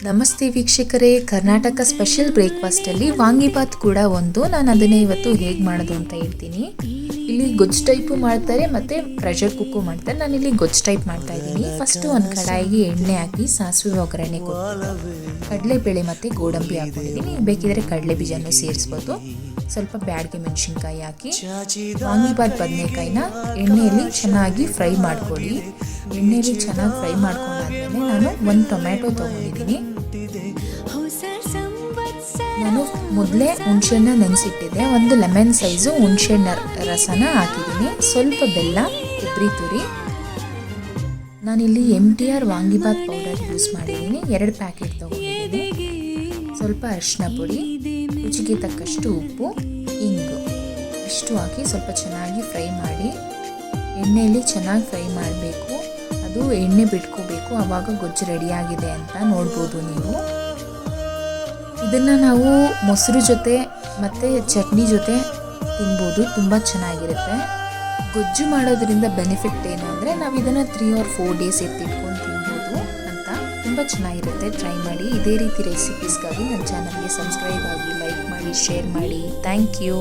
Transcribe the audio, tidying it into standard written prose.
ನಮಸ್ತೆ ವೀಕ್ಷಕರೇ, ಕರ್ನಾಟಕ ಸ್ಪೆಷಲ್ ಬ್ರೇಕ್ಫಾಸ್ಟಲ್ಲಿ ವಾಂಗಿಬಾತ್ ಕೂಡ ಒಂದು. ನಾನು ಅದನ್ನೇ ಇವತ್ತು ಹೇಗೆ ಮಾಡೋದು ಅಂತ ಹೇಳ್ತೀನಿ. ಇಲ್ಲಿ ಗೊಜ್ಜು ಟೈಪು ಮಾಡ್ತಾರೆ ಮತ್ತು ಪ್ರೆಷರ್ ಕುಕ್ಕು ಮಾಡ್ತಾರೆ. ನಾನಿಲ್ಲಿ ಗೊಜ್ಜು ಟೈಪ್ ಮಾಡ್ತಾ ಇದ್ದೀನಿ. ಫಸ್ಟು ಒಂದು ಕಡಾಯಿಗೆ ಎಣ್ಣೆ ಹಾಕಿ ಸಾಸಿವೆ ಒಗ್ಗರಣೆ ಕೊಟ್ಟು ಕಡಲೆಬೇಳೆ ಮತ್ತು ಗೋಡಂಬಿ ಹಾಕ್ಕೊಂಡಿದ್ದೀನಿ. ಬೇಕಿದ್ರೆ ಕಡಲೆ ಬೀಜನೂ ಸೇರಿಸ್ಬೋದು. ಸ್ವಲ್ಪ ಬ್ಯಾಡಗೆ ಮೆಣಸಿನ್ಕಾಯಿ ಹಾಕಿ ವಾಂಗಿಬಾತ್ ಬದನೆಕಾಯಿನ ಎಣ್ಣೆಯಲ್ಲಿ ಚೆನ್ನಾಗಿ ಫ್ರೈ ಮಾಡ್ಕೊಳ್ಳಿ. ಎಣ್ಣೆಯಲ್ಲಿ ಚೆನ್ನಾಗಿ ಫ್ರೈ ಮಾಡ್ಕೊಂಡಾದ್ಮೇಲೆ ನಾನು ಒಂದು ಟೊಮ್ಯಾಟೊ ತೊಗೊಂಡಿದ್ದೀನಿ. ನಾನು ಮೊದಲೇ ಹುಣಸೆಹಣ್ಣ ನೆನೆಸಿಟ್ಟಿದ್ದೆ. ಒಂದು ಲೆಮನ್ ಸೈಜು ಹುಣಸೆಹಣ್ಣ ರಸನ ಹಾಕಿದ್ದೀನಿ. ಸ್ವಲ್ಪ ಬೆಲ್ಲ, ಕೊಬ್ಬರಿ ತುರಿ. ನಾನಿಲ್ಲಿ MTR ವಾಂಗಿಬಾತ್ ಪೌಡರ್ ಯೂಸ್ ಮಾಡಿದ್ದೀನಿ. 2 ಪ್ಯಾಕೆಟ್ ತೊಗೊಂಡಿದ್ದೀನಿ. ಸ್ವಲ್ಪ ಅರಿಶಿನ ಪುಡಿ, ರುಚಿಗೆ ತಕ್ಕಷ್ಟು ಉಪ್ಪು, ಇಂಗು ಇಷ್ಟು ಹಾಕಿ ಸ್ವಲ್ಪ ಚೆನ್ನಾಗಿ ಫ್ರೈ ಮಾಡಿ. ಎಣ್ಣೆಯಲ್ಲಿ ಚೆನ್ನಾಗಿ ಫ್ರೈ ಮಾಡಬೇಕು. ಅದು ಎಣ್ಣೆ ಬಿಟ್ಕೋಬೇಕು. ಆವಾಗ ಗೊಜ್ಜು ರೆಡಿಯಾಗಿದೆ ಅಂತ ನೋಡ್ಬೋದು ನೀವು. ಇದನ್ನು ನಾವು ಮೊಸರು ಜೊತೆ ಮತ್ತು ಚಟ್ನಿ ಜೊತೆ ತಿನ್ಬೋದು. ತುಂಬ ಚೆನ್ನಾಗಿರುತ್ತೆ. ಗೊಜ್ಜು ಮಾಡೋದ್ರಿಂದ ಬೆನಿಫಿಟ್ ಏನು ಅಂದರೆ ನಾವು ಇದನ್ನು 3 or 4 ಡೇಸ್ ಎತ್ತಿಟ್ಕೊಂಡು ತಿನ್ಬೋದು ಅಂತ. ತುಂಬ ಚೆನ್ನಾಗಿರುತ್ತೆ. ಟ್ರೈ ಮಾಡಿ. ಇದೇ ರೀತಿ ರೆಸಿಪೀಸ್ಗಾಗಿ ನನ್ನ ಚಾನಲ್ಗೆ ಸಬ್ಸ್ಕ್ರೈಬ್ ಆಗಿ, ಲೈಕ್ ಮಾಡಿ, ಶೇರ್ ಮಾಡಿ. Thank you.